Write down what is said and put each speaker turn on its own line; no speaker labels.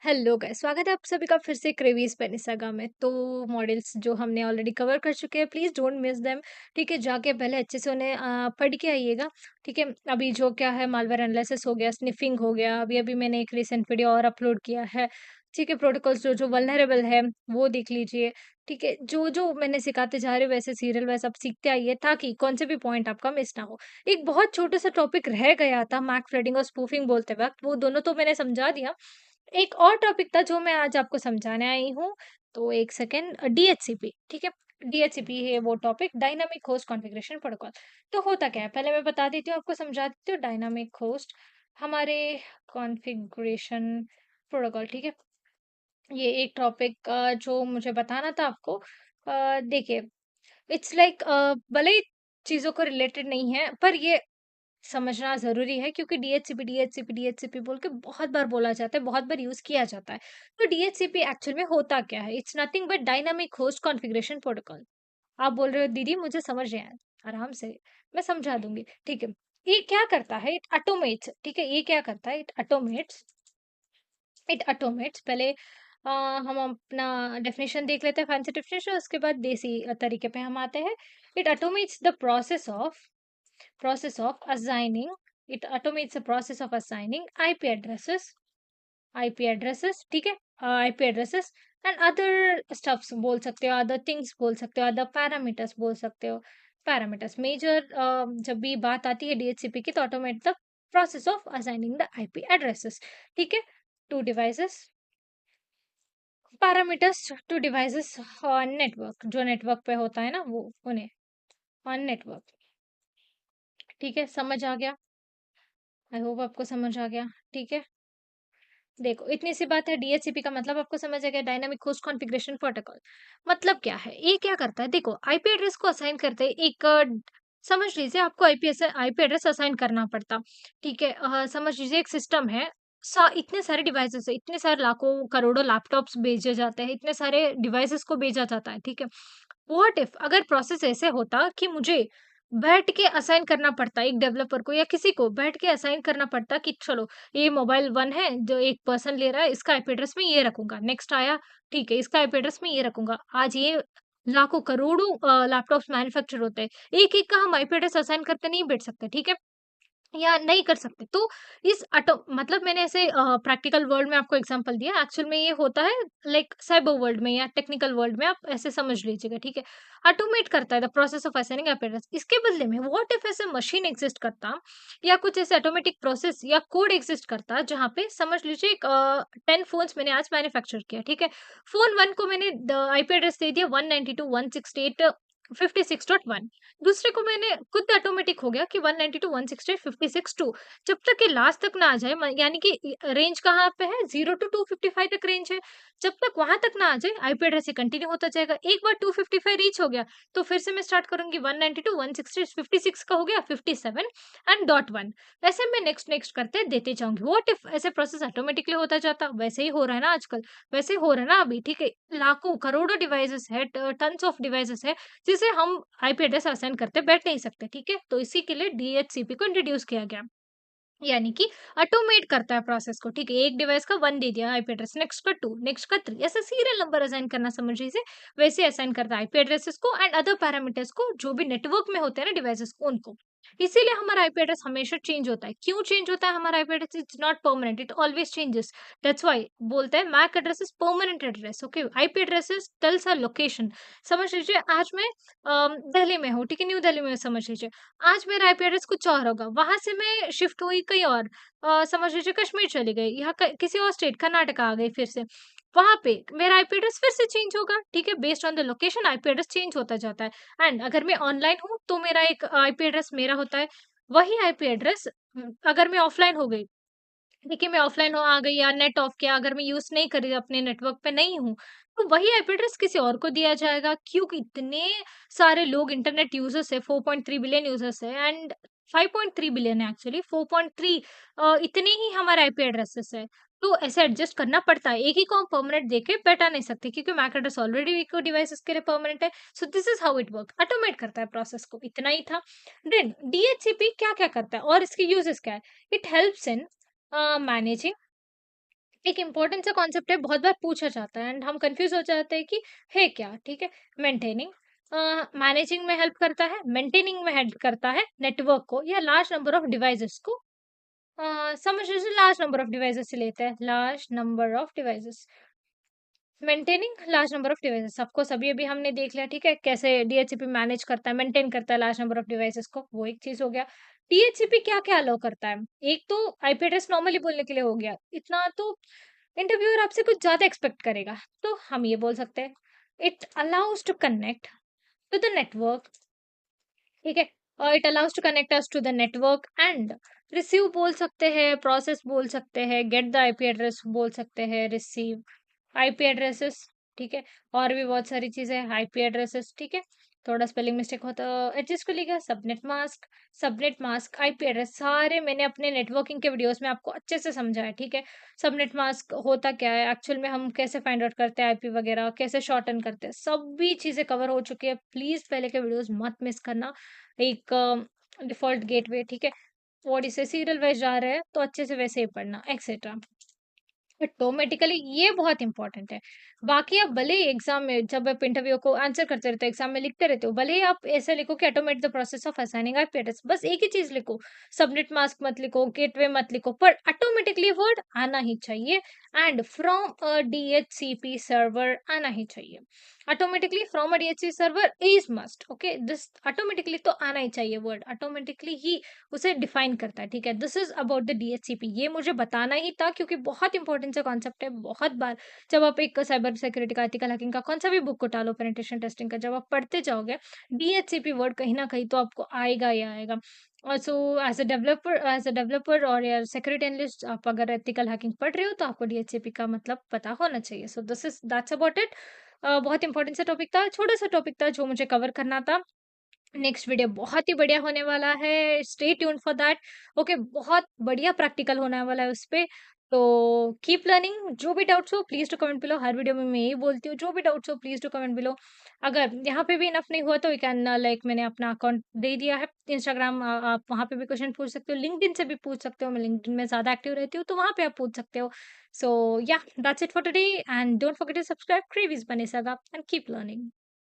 Hello guys, स्वागत है आप सभी का फिर से क्रेवीज पेनिसागा में। तो मॉडल्स जो हमने ऑलरेडी कवर कर चुके हैं, प्लीज डोंट मिस देम। ठीक है, जाके पहले अच्छे से उन्हें पढ़ के आइएगा। ठीक है, अभी जो क्या है, मालवेयर एनालिसिस हो गया, स्निफिंग हो गया, अभी अभी मैंने एक रिसेंट वीडियो और अपलोड किया है। ठीक है, प्रोटोकॉल्स जो जो वल्नरेबल है वो देख लीजिए। ठीक है, जो जो मैंने सिखाते जा रहे हो वैसे सीरियल वाइज आप सीखते आइए, ताकि कौन से भी पॉइंट आपका मिस ना हो। एक बहुत छोटा सा टॉपिक रह गया था मैक थ्रेडिंग और स्पूफिंग बोलते वक्त, वो दोनों तो मैंने समझा दिया। एक और टॉपिक था जो मैं आज आपको समझाने आई हूँ, तो 1 सेकंड। डीएचसीपी, ठीक है? डीएचसीपी है वो topic, dynamic host configuration protocol. तो होता क्या है, पहले मैं बता देती हूँ, आपको समझा देती हूँ। डायनामिक होस्ट हमारे कॉन्फ़िगरेशन प्रोटोकॉल, ठीक है? ये एक टॉपिक जो मुझे बताना था आपको। देखिए, इट्स लाइक भले ही चीज़ों को रिलेटेड नहीं है, पर ये समझना ज़रूरी है, क्योंकि डीएचसीपी, डीएचसीपी, डीएचसीपी बोल के बहुत बार बोला जाता है, बहुत बार यूज़ किया जाता है। तो डीएचसीपी एक्चुअल में होता क्या है? It's nothing but dynamic host configuration protocol. आप बोल रहे हो दीदी मुझे समझ नहीं आया। आराम से, मैं समझा दूँगी, ठीक है। ये क्या करता है? इट ऑटोमेट्स, ठीक है? ये क्या करता है? इट ऑटोमेट्स पहले हम अपना डेफिनेशन देख लेते हैं, फैंसी डेफिनेशन, उसके बाद देसी तरीके पे हम आते हैं। It automates the process of assigning it automates the process of assigning IP addresses, ठीक है? IP addresses and other stuffs बोल सकते हो, अदर थिंग्स बोल सकते हो, अदर पैरामीटर्स बोल सकते हो। पैरामीटर्स मेजर जब भी बात आती है डीएचसीपी की, तो automate the process of assigning the IP addresses, ठीक है, to devices. Parameters to devices on network, जो नेटवर्क पे होता है ना, वो उन्हें ऑन नेटवर्क। ठीक है, समझ आ गया? आई होप आपको समझ आ गया। ठीक है, देखो इतनी सी बात है। डीएचसीपी का मतलब आपको समझ आ गया, डायनामिक होस्ट कॉन्फ़िगरेशन प्रोटोकॉल। मतलब क्या है? ये क्या करता है? देखो, आईपी एड्रेस को असाइन करते हैं एक समझ लीजिए आपको आईपी एड्रेस असाइन करना पड़ता। ठीक है, समझ लीजिए एक सिस्टम है। इतने सारे डिवाइसेस है, इतने सारे लाखों करोड़ों लैपटॉप्स भेजे जाते हैं, इतने सारे डिवाइसेस को भेजा जाता है। ठीक है, व्हाट इफ अगर प्रोसेस ऐसे होता कि मुझे बैठ के असाइन करना पड़ता, एक डेवलपर को या किसी को बैठ के असाइन करना पड़ता कि चलो, ये मोबाइल 1 है, जो एक पर्सन ले रहा है, इसका आईपी एड्रेस मैं ये रखूँगा। नेक्स्ट आया, ठीक है, इसका आईपी एड्रेस मैं ये रखूँगा। आज ये लाखों करोड़ों लैपटॉप्स मैन्युफैक्चर होते हैं। एक-एक का हम आईपी एड्रेस असाइन करके नहीं बैठ सकते, ठीक है? या नहीं कर सकते। तो इस ऑटो मतलब मैंने ऐसे प्रैक्टिकल वर्ल्ड में आपको एग्जांपल दिया, एक्चुअल में ये होता है लाइक साइबर वर्ल्ड में या टेक्निकल वर्ल्ड में, आप ऐसे समझ लीजिएगा, ठीक है? ऑटोमेट करता है the process of assigning address. इसके बदले में व्हाट इफ ऐसे मशीन एग्जिस्ट करता, या कुछ ऐसे ऑटोमेटिक प्रोसेस या कोड एग्जिस्ट करता, जहाँ पे समझ लीजिए एक 10 फोन्स मैंने आज मैन्युफैक्चर किया, ठीक है? फोन 1 को मैंने द आईपी एड्रेस दे दिया 192.168.56.1। दूसरे को मैंने खुद ऑटोमेटिक हो गया कि 192.168.56.2। जब तक ये लास्ट तक ना आ जाए, यानी कि रेंज कहाँ पे है, 0 टू 255 तक रेंज है। जब तक वहां तक ना आ जाए, आईपी एड्रेस से कंटिन्यू होता जाएगा। एक बार 255 रीच हो गया, तो फिर से मैं स्टार्ट करूंगी 192.168.56 का हो गया 57 एंड डॉट वन। ऐसे मैं नेक्स्ट नेक्स्ट करते देते जाऊंगी। व्हाट इफ ऐसे प्रोसेस ऑटोमेटिकली होता जाता? वैसे ही हो रहा है ना आजकल, वैसे हो रहा है ना अभी, ठीक है? लाखों करोड़ों डिवाइसेस है, टन्स ऑफ डिवाइसेस है, जिसे हम आईपी एड्रेस असाइन करते बैठ नहीं सकते, ठीक है? तो इसी के लिए डीएचसीपी को इंट्रोड्यूस किया गया। यानी कि ऑटोमेट करता है प्रोसेस को, ठीक है? एक डिवाइस का 1 दे दिया आईपी एड्रेस, नेक्स्ट का 2, नेक्स्ट का 3, ऐसे सीरियल नंबर असाइन करना समझ लीजिए। वैसे असाइन करता है आईपी एड्रेसेस को एंड अदर पैरामीटर्स को, जो भी नेटवर्क में होते हैं ना डिवाइसेस को, उनको। इसीलिए हमारा आईपी एड्रेस हमेशा चेंज होता है। क्यों चेंज होता है हमारा IP address? It's not permanent, it always changes. That's why बोलते हैं MAC address is permanent address, okay? IP addresses tells a location. समझ लीजिए आज मैं दिल्ली में हूँ, ठीक है? न्यू दिल्ली में समझ लीजिए। आज मेरा आईपी एड्रेस कुछ और होगा, वहां से मैं शिफ्ट हुई कहीं और, समझ लीजिए कश्मीर चली गई, यहाँ किसी और स्टेट कर्नाटका आ गई फिर से, वहां पे मेरा आईपी एड्रेस फिर से चेंज होगा, ठीक है? Based on the location IP address change होता जाता है। एंड अगर मैं ऑनलाइन हूँ तो मेरा एक आईपी एड्रेस मेरा होता है। वही आईपी एड्रेस अगर मैं ऑफलाइन हो गई, देखिए मैं ऑफलाइन हो आ गई या नेट ऑफ किया, अगर मैं यूज़ नहीं कर रही, अपने नेटवर्क पे नहीं हूँ, तो वही आईपी एड्रेस किसी और को दिया जाएगा, क्योंकि इतने सारे लोग इंटरनेट यूज़र्स है, 4.3 बिलियन यूज़र्स है एंड 5.3 बिलियन है एक्चुअली, 4.3 इतने ही हमारे आईपी एड्रेसेस है। तो ऐसे एडजस्ट करना पड़ता है, एक ही को हम परमानेंट देके बैठा नहीं सकते, क्योंकि मैक एड्रेस ऑलरेडी एक डिवाइसेस के लिए परमानेंट है। So this is how it work, automate करता है प्रोसेस को, इतना ही था। देन डीएचसीपी क्या-क्या करता है और इसके यूजेस क्या है? इट हेल्प्स इन मैनेजिंग एक इम्पोर्टेंट सा कॉन्सेप्ट है, बहुत बार पूछा जाता है एंड हम कंफ्यूज हो जाते हैं कि है क्या, ठीक है। मेंटेनिंग मैनेजिंग में हेल्प करता है, मेंटेनिंग में हेल्प करता है नेटवर्क को या लार्ज नंबर ऑफ डिवाइसेस को। समझ लीजिए लार्ज नंबर ऑफ डिवाइसेस से लेते हैं, large number of devices, maintaining large number of devices, सबको सभी अभी हमने देख लिया, ठीक है, कैसे डीएचसीपी मैनेज करता है, मेंटेन करता है लार्ज नंबर ऑफ डिवाइसेस को, वो एक चीज हो गया। डीएचसीपी क्या क्या अलाउ करता है, एक तो आईपी एड्रेस नॉर्मली बोलने के लिए हो गया, इतना तो इंटरव्यूअर आपसे कुछ ज्यादा एक्सपेक्ट करेगा, तो हम ये बोल सकते हैं it allows to connect to the network, ठीक है, और it allows to connect us to the network and receive बोल सकते हैं, प्रोसेस बोल सकते हैं, गेट द आईपी एड्रेस बोल सकते हैं, रिसीव आईपी एड्रेसेस, ठीक है, और भी बहुत सारी चीजें आईपी एड्रेसेस, ठीक है। थोड़ा स्पेलिंग मिस्टेक हो तो एडजस्ट कर लीजिएगा। सबनेट मास्क आईपी एड्रेस, सारे मैंने अपने नेटवर्किंग के वीडियोस में आपको अच्छे से समझा है, ठीक है। सबनेट मास्क होता क्या है एक्चुअल में, हम कैसे फाइंड आउट करते हैं आईपी वगैरह, कैसे शॉर्टन करते हैं, सभी चीजें कवर हो चुकी है, प्लीज पहले के वीडियोस मत मिस करना। एक डिफॉल्ट गेटवे, ठीक है, और इसे सीरियल वाइज जा रहे हैं तो अच्छे से वैसे ही पढ़ना एक्सेट्रा, ऑटोमेटिकली ये बहुत इंपॉर्टेंट है। बाकी आप भले ही एग्जाम में जब आप इंटरव्यू को आंसर करते रहते हो, एग्जाम में लिखते रहते हो, भले ही आप ऐसे लिखो कि automate the process of assigning IP address, बस एक ही चीज लिखो, सबनेट मास्क मत लिखो, गेटवे मत लिखो, पर ऑटोमेटिकली वर्ड आना ही चाहिए and from a DHCP server आना ही चाहिए। Automatically from a DHCP server is must, okay, this automatically तो आना ही चाहिए, वर्ड ऑटोमेटिकली ही उसे डिफाइन करता है, ठीक है। This is about the DHCP, ये मुझे बताना ही था क्योंकि बहुत इंपॉर्टेंट सा कॉन्सेप्ट है। बहुत बार जब आप एक साइबर सिक्योरिटी का, एथिकल हैकिंग का कौन सा भी बुक उठा लो, पेनिट्रेशन टेस्टिंग का, जब आप पढ़ते जाओगे डीएचसीपी वर्ड कहीं ना कहीं तो आपको आएगा ही आएगा। और सो एज अ डेवलपर और या सिक्योरिटी एनालिस्ट, आप अगर एथिकल हैकिंग पढ़ रहे हो तो आपको डीएचसीपी का मतलब पता होना चाहिए। So this is that's about it. बहुत इंपॉर्टेंट सा टॉपिक था, छोटा सा टॉपिक था जो मुझे कवर करना था। नेक्स्ट वीडियो बहुत ही बढ़िया होने वाला है, stay tuned for that. Okay, बहुत बढ़िया प्रैक्टिकल होने वाला है उस पे। तो कीप लर्निंग, जो भी डाउट्स हो प्लीज टू कमेंट बिलो, हर वीडियो में मैं यही बोलती हूँ, जो भी डाउट्स हो प्लीज टू कमेंट बिलो। अगर यहाँ पे भी इनफ नहीं हुआ तो यू कैन लाइक, मैंने अपना अकाउंट दे दिया है इंस्टाग्राम, आप वहाँ पे भी क्वेश्चन पूछ सकते हो, लिंक्डइन से भी पूछ सकते हो, मैं लिंक्डइन में ज्यादा एक्टिव रहती हूँ तो वहाँ पे आप पूछ सकते हो। सो या that's it for today and don't forget to subscribe क्रेविज बने सगा एंड कीप लर्निंग।